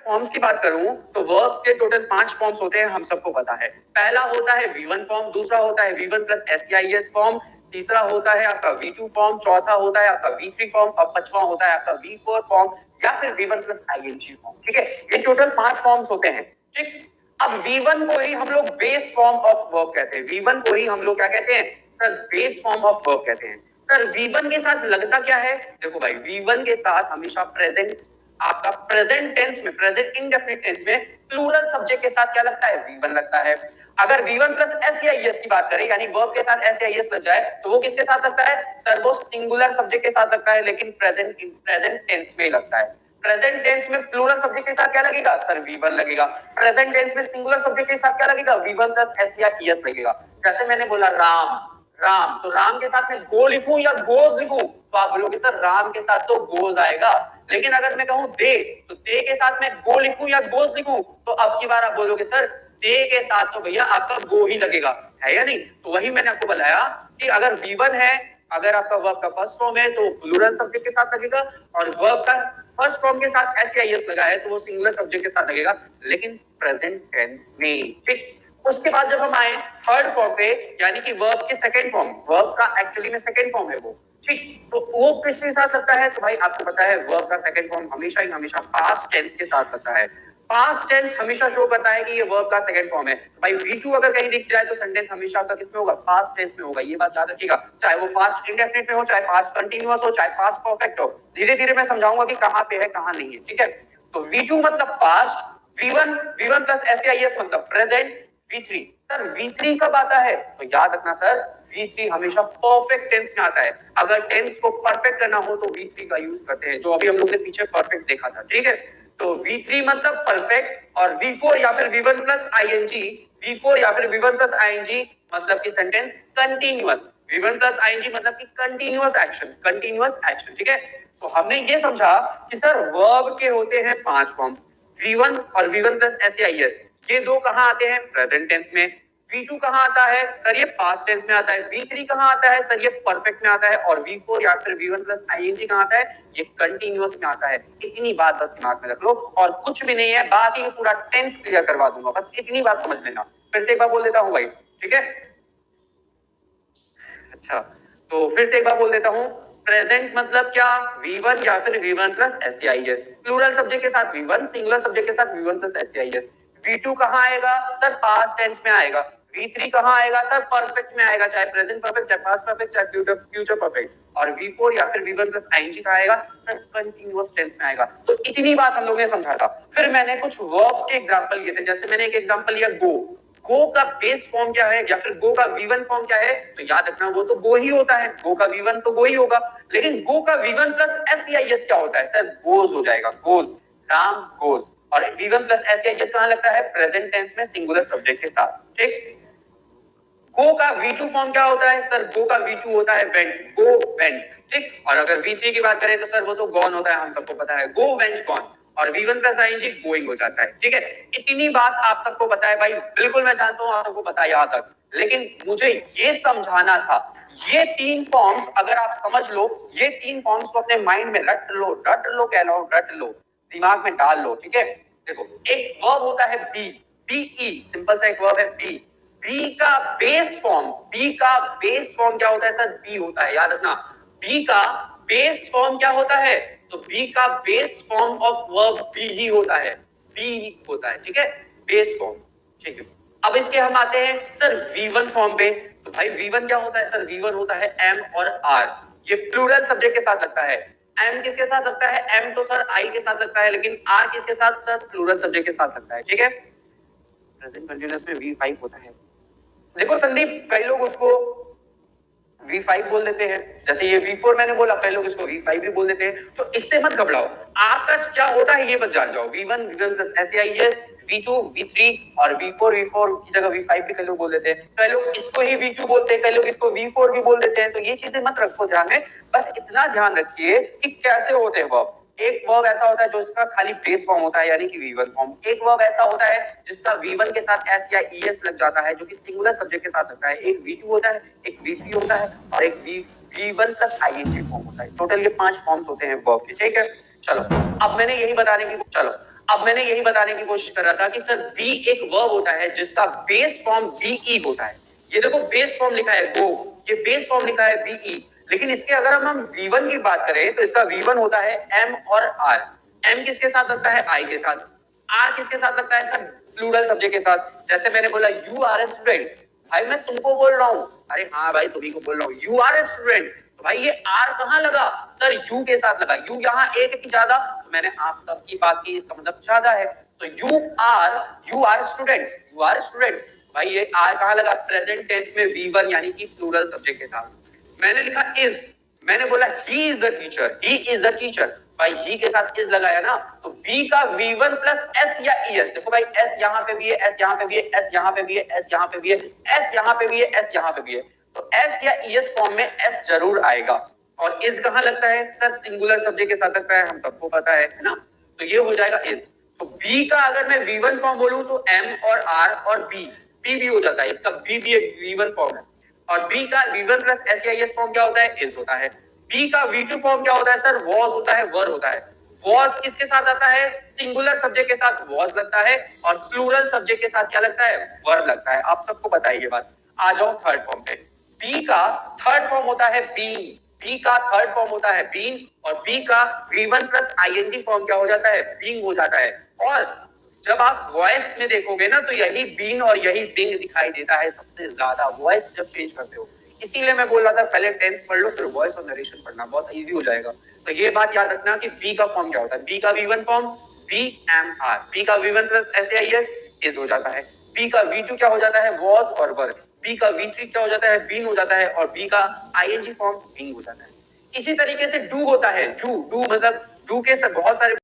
Forms की बात करूं तो वर्ब के टोटल 5 फॉर्म्स होते हैं, हम सबको पता है। पहला होता है V1 फॉर्म, दूसरा होता है V1 प्लस SEIS फॉर्म, तीसरा होता है आपका V2 फॉर्म, चौथा होता है आपका V3 फॉर्म और पांचवा होता है आपका V4 फॉर्म या फिर V1 प्लस ING फॉर्म। ठीक है, ये टोटल 5 फॉर्म्स होते हैं। ठीक, अब V1 को ही हम लोग बेस फॉर्म ऑफ वर्ब कहते हैं। V1 को ही हम लोग क्या कहते हैं sir? Base form of verb कहते हैं। सर V1 के साथ लगता क्या है? देखो भाई, V1 के साथ हमेशा प्रेजेंट, आपका प्रेजेंट टेंस में, प्रेजेंट इंडेफिनिट टेंस में प्लूरल सब्जेक्ट के साथ क्या लगता है? V1 लगता है। अगर V1 प्लस SEIS की बात करें, यानी वर्ब के साथ SEIS लग जाए, तो वो किसके साथ लगता है सर? वो सिंगुलर सब्जेक्ट के साथ लगता है, लेकिन प्रेजेंट टेंस में लगता है। प्रेजेंट टेंस में प्लूरल सब्जेक्ट के साथ क्या लगेगा सर? V1 लगेगा। प्रेजेंट टेंस में सिंगुलर सब्जेक्ट के साथ क्या लगेगा? V1 प्लस SEIS लगेगा। जैसे मैंने बोला राम, राम, तो राम के साथ में गो लिखूं या गोज लिखूं? तो आप बोलोगे सर राम के साथ तो गोज आएगा। लेकिन अगर मैं कहूं दे, तो दे के साथ में गो लिखूं या गोज लिखूं? तो अब की बार आप बोलोगे सर दे के साथ तो भैया आपका गो ही लगेगा, है या नहीं? तो वही मैंने आपको बताया कि अगर V1 है, अगर आपका वर्ब का फर्स्ट फॉर्म है तो प्लूरल सब्जेक्ट के साथ लगेगा, और वर्ब का फर्स्ट फॉर्म के साथ SEIS लगा है तो वो सिंगुलर सब्जेक्ट के साथ लगेगा, लेकिन प्रेजेंट टेंस में। ठीक, उसके बाद जब हम आए थर्ड फॉर्म पे, यानी कि वर्ब के सेकंड फॉर्म, वर्ब का एक्चुअली में सेकंड फॉर्म है वो। ठीक, तो वो किसके साथ लगता है? तो भाई आपको पता है वर्ब का सेकंड फॉर्म हमेशा ही हमेशा पास्ट टेंस के साथ लगता है। पास्ट टेंस हमेशा शो करता है कि ये वर्ब का सेकंड फॉर्म है। भाई V2 अगर कहीं दिख जाए तो सेंटेंस हमेशा आपका किसमें होगा? पास्ट टेंस में होगा। ये बात याद रखिएगा, चाहे वो पास्ट इंडेफिनिट में हो, चाहे पास्ट कंटीन्यूअस हो, चाहे पास्ट परफेक्ट हो। धीरे धीरे मैं समझाऊंगा कि कहां पे है कहां नहीं है। ठीक है, तो V2 मतलब पास्ट, V1 प्लस SEIS मतलब प्रेजेंट, V3 सर V3 कब आता है? तो याद रखना सर V3 हमेशा परफेक्ट टेंस में आता है। अगर टेंस को परफेक्ट करना हो तो V3 का यूज करते हैं, जो अभी हम लोग ने पीछे परफेक्ट देखा था। ठीक है, तो V3 मतलब परफेक्ट, और V4 या फिर V1 प्लस ING, V4 या फिर V1 प्लस ING मतलब कि sentence continuous, V1 plus ING मतलब कि कंटीन्यूअस एक्शन, कंटीन्यूअस एक्शन। ठीक है, तो हमने ये समझा कि सर वर्ब के होते हैं 5 फॉर्म, V1 और V1 प्लस SEIS, ये दो कहां आते हैं? प्रेजेंट टेंस में। V2 कहां आता है सर? ये पास्ट टेंस में आता है। V3 कहां आता है सर? ये परफेक्ट में आता है। और V4 या फिर V1 प्लस ING कहां आता है? ये कंटीन्यूअस में आता है। इतनी बात बस दिमाग में रख लो, और कुछ भी नहीं है, बात ही पूरा टेंस क्लियर करवा दूंगा, बस इतनी बात समझ लेना। फिर से एक बार बोल देता हूं भाई, ठीक है? अच्छा, तो फिर से एक बार बोल देता हूं, प्रेजेंट मतलब क्या? V1 या फिर V1 plus SEIS, plural subject के साथ V1, सिंगुलर सब्जेक्ट के साथ V1 प्लस SEIS। V2 कहां आएगा सर? पास्ट टेंस में आएगा। V3 कहां आएगा सर? परफेक्ट में आएगा, चाहे प्रेजेंट परफेक्ट, चाहे पास्ट परफेक्ट, चाहे फ्यूचर परफेक्ट। और V4 या फिर V1 प्लस ING कहां आएगा सर? कंटीन्यूअस टेंस में आएगा। तो इतनी बात हम लोगों ने समझा था। फिर मैंने कुछ वर्ब्स के एग्जांपल लिए थे, जैसे मैंने एक एग्जांपल लिया गो। गो का बेस फॉर्म क्या है, या फिर गो का V1 फॉर्म क्या है? तो याद रखना वो तो गो ही होता है, गो का V1 तो गो ही होगा। लेकिन गो का V1 प्लस SEIS क्या होता है सर? गोज हो जाएगा, गोज, राम गोज। और V1 प्लस SEIS कहां लगता है? प्रेजेंट टेंस में, सिंगुलर सब्जेक्ट के साथ। ठीक, गो का V2 फॉर्म क्या होता है सर? गो का V2 होता है वेंट, गो वेंट। ठीक, और अगर V3 की बात करें तो सर वो तो गॉन होता है, हम सबको पता है, गो वेंट गॉन। और V1 प्लस ING गोइंग हो जाता है। ठीक है, इतनी बात आप सबको पता है भाई, बिल्कुल मैं जानता हूं आप सबको पता है यहाँ तक, लेकिन मुझे ये समझाना था, ये 3 फॉर्म्स अगर आप समझ लो, ये 3 फॉर्म्स को अपने माइंड में रट लो, कह लो, रट लो, दिमाग में डाल लो। ठीक है, देखो एक वर्ब होता है BE, सिंपल सा एक वर्ब है बी। बी का बेस फॉर्म, बी का बेस फॉर्म क्या होता है सर? बी होता है, याद रखना। बी का बेस फॉर्म क्या होता है? तो बी का base form of verb be ही होता है, बी होता है। ठीक है, बेस फॉर्म। ठीक है, अब इसके हम आते हैं सर V1 फॉर्म पे। तो भाई V1 क्या होता है सर? V1 होता है M और R, ये प्लूरल सब्जेक्ट के साथ लगता है। M किसके साथ लगता है? M तो सर I के साथ लगता है, लेकिन R किसके साथ सर? प्लूरल सब्जेक्ट के साथ लगता है। ठीक है, प्रेजेंट कंटीन्यूअस में V5 होता है। देखो संदीप, कई लोग उसको V5 बोल देते हैं, जैसे ये V4 मैंने बोला, कई लोग इसको V5 भी बोल देते हैं। तो इससे मत घबराओ, आपका क्या होता है ये मत जान जाओ। V1 plus SEIS, V2 V3 और V4 की जगह V5 भी कई लोग बोल देते हैं। कई लोग इसको ही V2 बोलते हैं, कई लोग इसको V4 भी बोल देते हैं। तो ये चीजें मत रखो ध्यान में, बस इतना ध्यान रखिए कि कैसे होते हैं वर्ब। एक वर्ब ऐसा होता है जो इसका खाली बेस फॉर्म होता है, यानी कि V1 फॉर्म। एक वर्ब ऐसा होता है जिसका V1 के साथ S या ES लग जाता है, जो कि सिंगुलर सब्जेक्ट के साथ लगता है। एक V2 होता है, एक V3 होता है और एक V1 प्लस ING फॉर्म होता है। टोटल ये 5 फॉर्म्स होते हैं वर्ब के। ठीक है, चलो अब मैंने यही बताने की अब मैंने यही बताने की कोशिश कर रहा था कि सर बी एक वर्ब होता है जिसका बेस फॉर्म बीई होता है। ये देखो बेस फॉर्म लिखा है गो, ये बेस फॉर्म लिखा है बीई, लेकिन इसके अगर हम V1 की बात करें तो इसका V1 होता है M और R। M किसके साथ लगता है? I के साथ। R किसके साथ लगता है सर? प्लूरल सब्जेक्ट के साथ। जैसे मैंने बोला यू आर ए स्टूडेंट, भाई मैं तुमको बोल रहा हूँ, अरे हाँ भाई तुम्ही को बोल रहा हूँ, यू आर ए स्टूडेंट, तो भाई ये आर कहाँ लगा सर? यू के साथ लगा। यू यहाँ एक की ज्यादा, तो मैंने आप सबकी बात की, इसका मतलब ज्यादा है। तो you are students, you are students, भाई ये आर कहाँ लगा? प्रेजेंट टेंस में V1 यानी कि प्लूरल सब्जेक्ट के साथ। मैंने लिखा इज, मैंने बोला he is the teacher, he is the teacher, भाई ही के साथ इज लगाया ना, तो बी का V1 प्लस एस या ईएस। देखो भाई एस यहाँ पे भी है, एस यहाँ पे भी है, एस यहाँ पे भी है, एस यहाँ पे भी है, एस यहाँ पे भी है, एस यहाँ पे भी है, तो एस या ईएस फॉर्म में एस जरूर आएगा। और इज कहाँ लगता है सर? सिंगुलर सब्जेक्ट के साथ लगता है, हम सबको पता है ना, तो ये हो जाएगा इज। तो बी का अगर मैं V1 फॉर्म बोलूं तो एम और आर और बी, बी भी हो जाता है, इसका बी भी एक V1 फॉर्म है। और बी का V1 प्लस एस या ईएस फॉर्म क्या होता है? इज होता है। बी का V2 फॉर्म क्या होता है सर? वॉज होता है, वर होता है। वॉज किसके साथ आता है? सिंगुलर सब्जेक्ट के साथ वॉज लगता है, और प्लूरल सब्जेक्ट के साथ क्या लगता है? वर लगता है। आप सबको पता है ये बात। आ जाओ थर्ड फॉर्म पे। बी का थर्ड फॉर्म होता है बीन, बी का थर्ड फॉर्म होता है बीन, और बी का V1 प्लस आईएनजी फॉर्म क्या हो जाता है? बीइंग हो जाता है। और जब आप वॉइस में देखोगे ना तो यही बीन और यही बिंग दिखाई देता है सबसे ज्यादा, वॉइस जब चेंज करते हो। इसीलिए मैं बोल रहा था पहले टेंस पढ़ लो फिर वॉइस और नरेशन पढ़ना, बहुत इजी हो जाएगा। तो ये बात याद रखना कि बी का फॉर्म क्या होता है। बी का V1 form be am are, be का V1 प्लस एस या ईएस इज हो जाता है। बी का V2 क्या हो जाता है? वॉज और वर। बी का V3 क्या हो जाता है? बीन हो जाता है। और बी का आईएनजी फॉर्म बिंग हो जाता है। इसी तरीके से डू होता है, डू मतलब डू के बहुत सारे